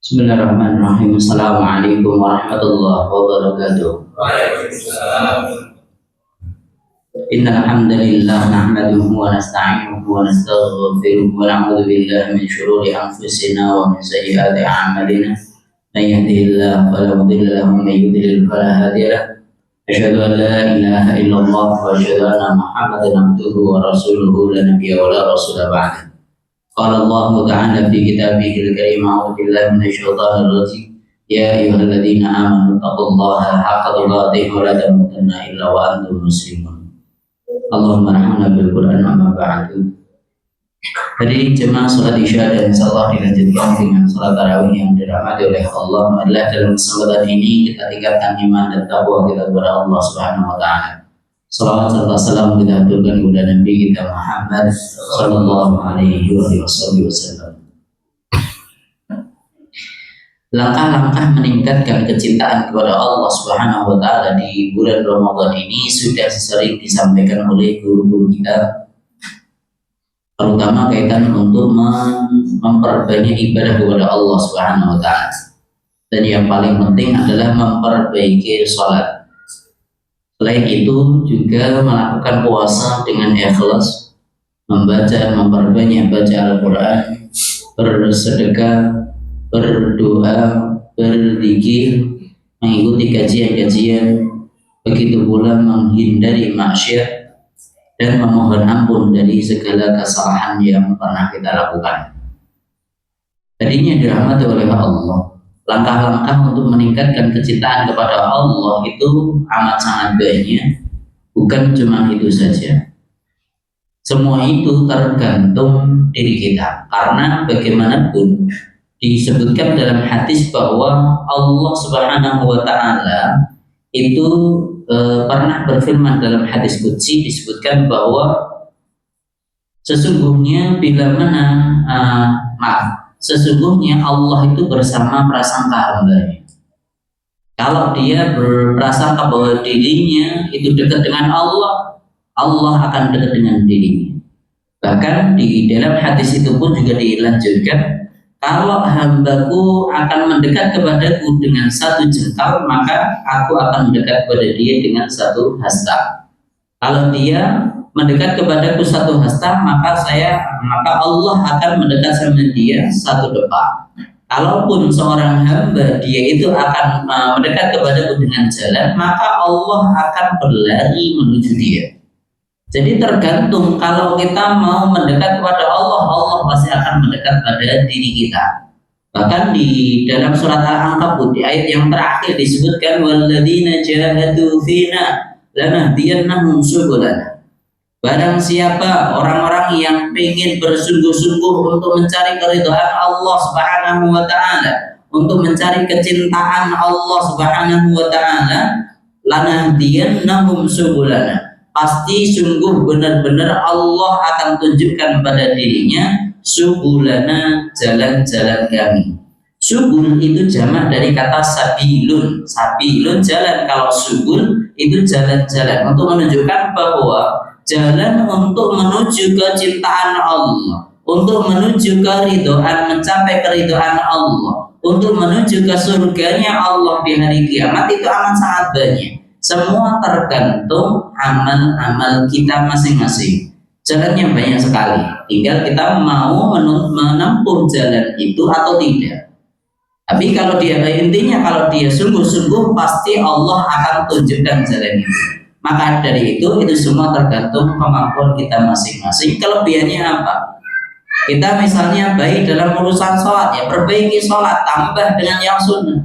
Bismillahirrahmanirrahim. Assalamualaikum warahmatullahi wabarakatuh. Innal hamdalillah nahmaduhu wa nasta'inuhu wa nastaghfiruh wa na'udzu billahi min shururi anfusina wa min sayyiati a'malina. Man yahdihillahu fala mudilla lahu wa man yudlil fala hadiya lahu. Asyhadu an la ilaha illallah wa asyhadu anna Muhammadan abduhu wa rasuluhu la nabiyya wa la rasula ba'da. Qala Allah Ta'ala fi kitabihil karim, a'udzu billahi minasyaitonir rajim. Ya ayyuhalladzina amanu taqullaha haqqa tuqatih wa la tamutunna illa wa antum muslimun. Allahumma arhamna bil Qur'an amma ba'du. Hadirin jemaah salat Isya dan insyaallah dilanjutkan dengan salat tarawih yang dirahmati oleh Allah. Adalah dalam kesempatan ini kita tingkatkan iman dan takwa kita kepada Allah Subhanahu wa taala. Salawat serta salam kita haturkan kepada Nabi kita Muhammad sallallahu alaihi wasallam. Langkah-langkah meningkatkan kecintaan kepada Allah Subhanahu wa taala di bulan Ramadan ini sudah sering disampaikan oleh guru-guru kita, terutama kaitan untuk memperbanyak ibadah kepada Allah Subhanahu wa taala. Dan yang paling penting adalah memperbaiki sholat. Selain itu juga melakukan puasa dengan ikhlas, memperbanyak baca Al-Quran, bersedekah, berdoa, berzikir, mengikuti kajian-kajian, begitu pula menghindari maksiat dan memohon ampun dari segala kesalahan yang pernah kita lakukan. Tadinya dirahmati oleh Allah. Langkah-langkah untuk meningkatkan kecintaan kepada Allah itu amat sangat banyak, bukan cuma itu saja. Semua itu tergantung diri kita, karena bagaimanapun disebutkan dalam hadis bahwa Allah Subhanahu wa taala itu pernah berfirman dalam hadis qudsi, disebutkan bahwa sesungguhnya sesungguhnya Allah itu bersama prasangka hambanya. Kalau dia berprasangka bahwa dirinya itu dekat dengan Allah, Allah akan dekat dengan dirinya. Bahkan di dalam hadis itu pun juga dilanjutkan, kalau hambaku akan mendekat kepadaku dengan satu jengkal, maka aku akan mendekat kepada dia dengan satu hasta. Kalau dia mendekat kepadaku satu hasta, maka Allah akan mendekat sama dia satu depa. Kalaupun seorang hamba dia itu akan mendekat kepadaku dengan jalan, maka Allah akan berlari menuju dia. Jadi tergantung, kalau kita mau mendekat kepada Allah, Allah pasti akan mendekat pada diri kita. Bahkan di dalam surat Al-Ankabut di ayat yang terakhir disebutkan walladzina jahadu fina lanahdiyannahum subulana. Barang siapa orang-orang yang ingin bersungguh-sungguh untuk mencari keridhaan Allah Subhanahu wa taala, untuk mencari kecintaan Allah Subhanahu wa taala, lanahdiyannahum subulana. Pasti sungguh benar-benar Allah akan tunjukkan pada dirinya subulana, jalan-jalan kami. Subul itu jamak dari kata sabilun. Sabilun jalan, kalau subul itu jalan-jalan, untuk menunjukkan bahwa jalan untuk menuju kecintaan Allah, untuk menuju keridhaan, mencapai keridhaan Allah, untuk menuju ke surganya Allah di hari kiamat itu amat sangat banyak. Semua tergantung amal-amal kita masing-masing. Jalannya banyak sekali, tinggal kita mau menempuh jalan itu atau tidak. Tapi kalau dia intinya, kalau dia sungguh-sungguh, pasti Allah akan tunjukkan jalan itu. Maka dari itu semua tergantung kemampuan kita masing-masing. Kelebihannya apa? Kita misalnya baik dalam urusan sholat, ya perbaiki sholat, tambah dengan yang sunnah.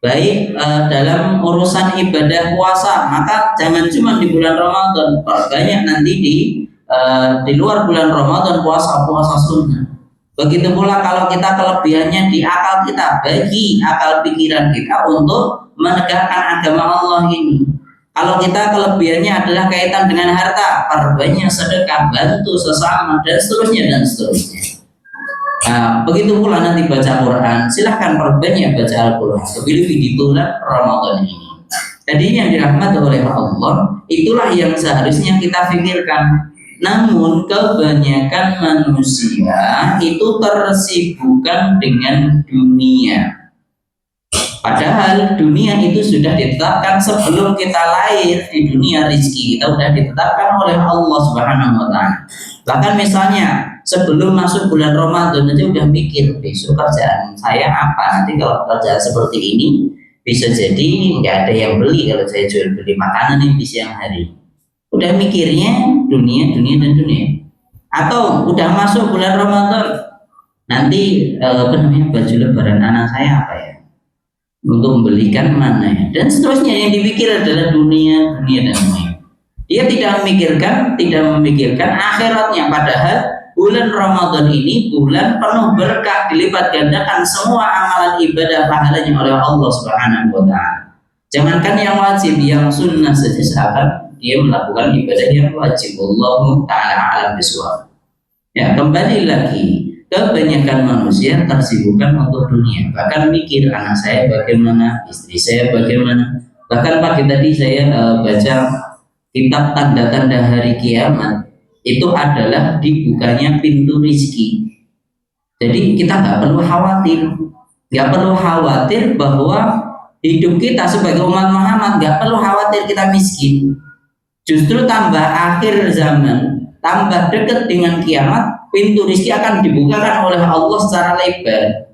Baik dalam urusan ibadah puasa, maka jangan cuma di bulan Ramadan, perbanyak nanti di luar bulan Ramadan puasa sunnah. Begitu pula kalau kita kelebihannya di akal kita, bagi akal pikiran kita untuk menegakkan agama Allah ini. Kalau kita kelebihannya adalah kaitan dengan harta, perbanyak sedekah, bantu sesama, dan seterusnya dan seterusnya. Nah, begitu pula nanti baca Quran, silahkan perbanyak baca Al-Quran, lebih-lebih di bulan Ramadan ini. Jadi yang dirahmati oleh Allah, itulah yang seharusnya kita pikirkan. Namun kebanyakan manusia itu tersibukkan dengan dunia. Padahal dunia itu sudah ditetapkan sebelum kita lahir di dunia, rizki kita sudah ditetapkan oleh Allah Subhanahu wa Ta'ala. Bahkan misalnya sebelum masuk bulan Ramadan aja udah mikir besok kerjaan saya apa, nanti kalau kerjaan seperti ini bisa jadi nggak ada yang beli kalau saya jual beli makanan ini di siang hari. Udah mikirnya dunia dan dunia. Atau udah masuk bulan Ramadan, nanti baju lebaran anak saya apa ya, untuk membelikan mana ya, dan seterusnya. Yang dipikir adalah dunia dan dunia. Dia tidak memikirkan akhiratnya. Padahal bulan Ramadan ini bulan penuh berkah, dilipat gandakan semua amalan ibadah pahalanya oleh Allah Subhanahu wa Ta'ala. Jangankan yang wajib, yang sunnah saja seakan dia melakukan ibadah yang wajib. Wallahu ta'ala alam bishawab. Ya, kembali lagi, kebanyakan manusia tersibukkan untuk dunia, bahkan mikir anak saya bagaimana, istri saya bagaimana. Bahkan pagi tadi saya baca kitab tanda-tanda hari kiamat, itu adalah dibukanya pintu rizki. Jadi kita nggak perlu khawatir bahwa hidup kita sebagai umat Muhammad, nggak perlu khawatir kita miskin. Justru tambah akhir zaman, tambah dekat dengan kiamat, pintu rizki akan dibukakan oleh Allah secara lebar.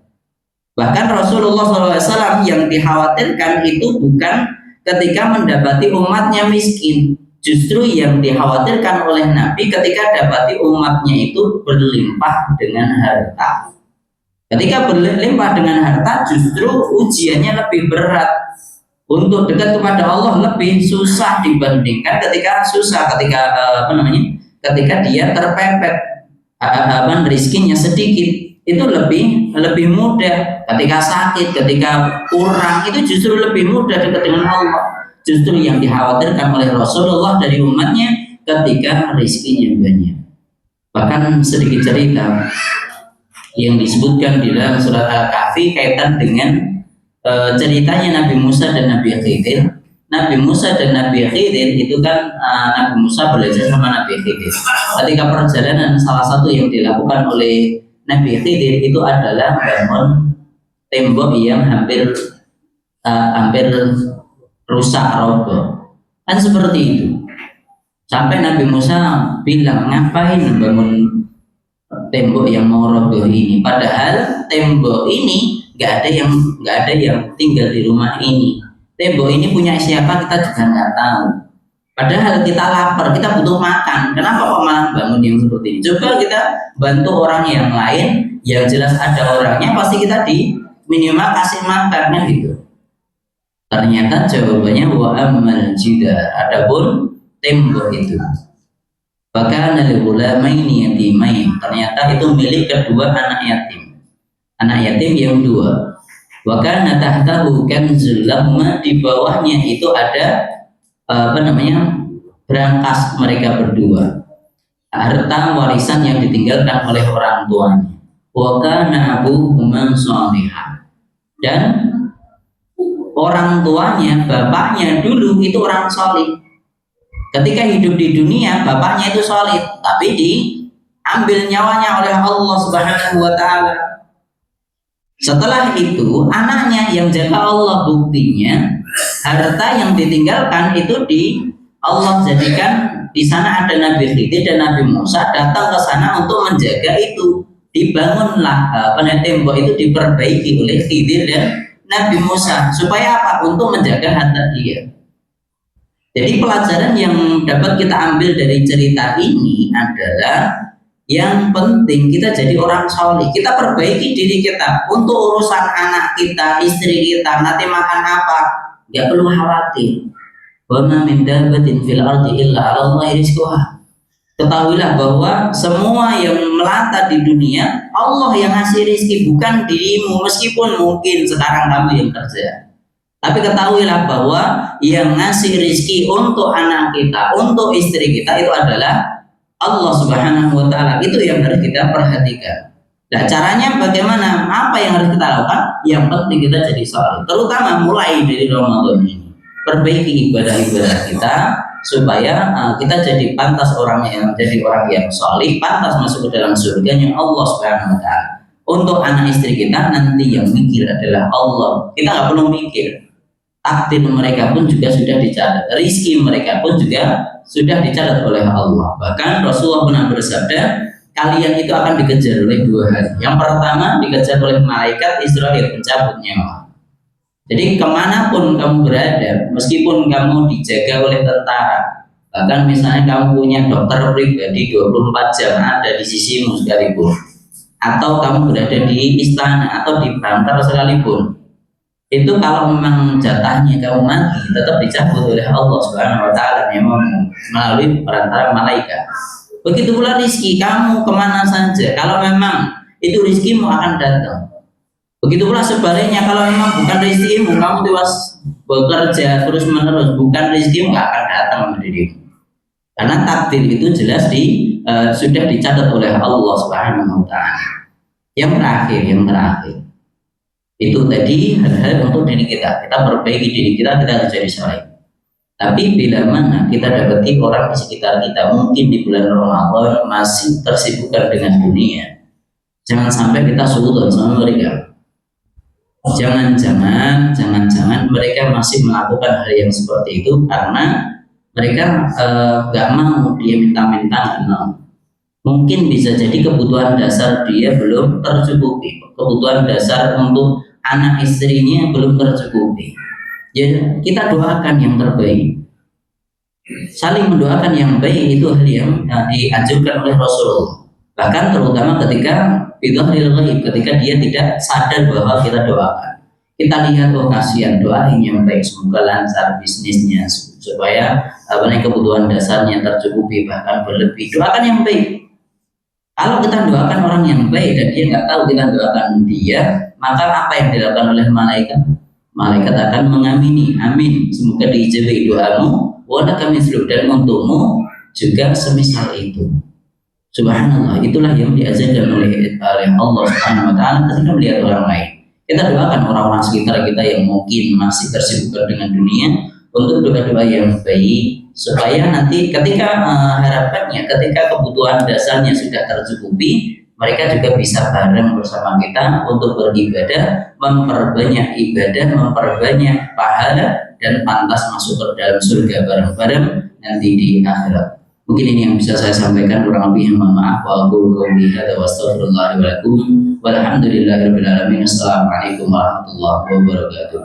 Bahkan Rasulullah SAW yang dikhawatirkan itu bukan ketika mendapati umatnya miskin, justru yang dikhawatirkan oleh Nabi ketika dapati umatnya itu berlimpah dengan harta. Ketika berlimpah dengan harta, justru ujiannya lebih berat. Untuk dekat kepada Allah lebih susah dibandingkan ketika ketika dia terpepet, rizkinya sedikit, itu lebih mudah. Ketika sakit, ketika kurang, itu justru lebih mudah dekat dengan Allah. Justru yang dikhawatirkan oleh Rasulullah dari umatnya ketika rizkinya banyak. Bahkan sedikit cerita yang disebutkan di dalam surat Al-Kahfi kaitan dengan ceritanya Nabi Musa dan Nabi Khidir. Nabi Musa dan Nabi Khidir itu kan Nabi Musa belajar sama Nabi Khidir. Ketika perjalanan, salah satu yang dilakukan oleh Nabi Khidir itu adalah bangun tembok yang hampir rusak, roboh. Kan seperti itu. Sampai Nabi Musa bilang, ngapain bangun tembok yang mau roboh ini? Padahal tembok ini nggak ada yang tinggal di rumah ini. Tembok ini punya siapa kita juga nggak tahu. Padahal kita lapar, kita butuh makan. Kenapa kok malah bangun yang seperti ini? Coba kita bantu orang yang lain, yang jelas ada orangnya, pasti kita di minimal kasih makan, kan gitu. Ternyata jawabannya wa amal jidar, adapun tembok itu bahkan al-ghulamaini yatimain, ternyata itu milik kedua anak yatim yang dua. Wa kana tahtahu kanzul lahum, di bawahnya itu ada berangkas mereka berdua, harta warisan yang ditinggalkan oleh orang tuanya. Wa kana abuhuma shalihan, dan orang tuanya, bapaknya dulu itu orang solih. Ketika hidup di dunia, bapaknya itu solih, tapi diambil nyawanya oleh Allah Subhanahu wa Ta'ala. Setelah itu anaknya yang jaga Allah, buktinya harta yang ditinggalkan itu Allah jadikan di sana ada Nabi Khidir dan Nabi Musa datang ke sana untuk menjaga itu. Dibangunlah tembok itu, diperbaiki oleh Khidir dan Nabi Musa, supaya apa? Untuk menjaga harta dia. Jadi pelajaran yang dapat kita ambil dari cerita ini adalah yang penting kita jadi orang soleh. Kita perbaiki diri kita untuk urusan anak kita, istri kita, nanti makan apa, nggak perlu khawatir. Wa ma min dabbatin fil ardi illa 'ala Allahi rizquha. Ketahuilah bahwa semua yang melata di dunia, Allah yang ngasih rizki, bukan dirimu. Meskipun mungkin sekarang kamu yang kerja, tapi ketahuilah bahwa yang ngasih rizki untuk anak kita, untuk istri kita itu adalah Allah Subhanahu wa Ta'ala. Itu yang harus kita perhatikan. Nah, caranya bagaimana? Apa yang harus kita lakukan? Yang penting kita jadi soleh, terutama mulai dari Ramadan ini. Perbaiki ibadah-ibadah kita supaya kita jadi pantas jadi orang yang solih, pantas masuk ke dalam surganya Allah Subhanahu wa taala. Untuk anak istri kita nanti yang mikir adalah Allah. Kita nggak perlu mikir. Takdir mereka pun juga sudah dicatat, rizki mereka pun juga sudah dicatat oleh Allah. Bahkan Rasulullah pernah bersabda, kalian itu akan dikejar oleh dua hal. Yang pertama dikejar oleh malaikat Israel, pencabut nyawa. Jadi kemanapun kamu berada, meskipun kamu dijaga oleh tentara, bahkan misalnya kamu punya dokter pribadi 24 jam ada di sisimu sekalipun, atau kamu berada di istana atau di bantar sekalipun, itu kalau memang jatahnya kamu mati tetap dicabut oleh Allah Subhanahu wa taala melalui perantara malaikat. Begitu pula rizki kamu kemana saja, kalau memang itu rizkimu akan datang. Begitu pula sebaliknya, kalau memang bukan rizkimu, kamu terus bekerja terus menerus, bukan rizkimu, nggak akan datang menjadimu. Karena takdir itu jelas sudah dicatat oleh Allah Subhanahu wa taala. Yang terakhir itu tadi hal-hal untuk diri kita perbaiki diri kita harus jadi soleh. Tapi bila mana kita dapati orang di sekitar kita mungkin di bulan Ramadan masih tersibukkan dengan dunia, jangan sampai kita suudzon sama mereka. Jangan-jangan mereka masih melakukan hal yang seperti itu karena mereka nggak mau dia minta-minta. Mungkin bisa jadi kebutuhan dasar dia belum tercukupi, kebutuhan dasar untuk anak istrinya belum tercukupi. Jadi kita doakan yang terbaik, saling mendoakan yang baik, itu hal yang dianjurkan oleh Rasulullah. Bahkan terutama ketika ketika dia tidak sadar bahwa kita doakan, kita lihat kasihan, doain yang baik, semoga lancar bisnisnya, supaya kebutuhan dasarnya tercukupi bahkan berlebih. Doakan yang baik. Kalau kita doakan orang yang baik dan dia nggak tahu kita doakan dia, maka apa yang dilakukan oleh malaikat? Malaikat akan mengamini, amin, semoga diijabahi doamu, wala kami dan untukmu juga semisal itu. Subhanallah, itulah yang diajarkan oleh Allah Subhanahu wa taala ketika melihat orang lain. Kita doakan orang-orang sekitar kita yang mungkin masih tersibuk dengan dunia untuk doa-doa yang baik, supaya nanti ketika harapannya, ketika kebutuhan dasarnya sudah tercukupi, mereka juga bisa bareng bersama kita untuk beribadah, memperbanyak ibadah, memperbanyak pahala, dan pantas masuk ke dalam surga bareng-bareng nanti di akhirat. Mungkin ini yang bisa saya sampaikan, kurang lebih yang mohon maaf. Wa aqulu qouli hadza wa astaghfirullah wa lakum walhamdulillahirabbil alamin. Assalamualaikum warahmatullahi wabarakatuh.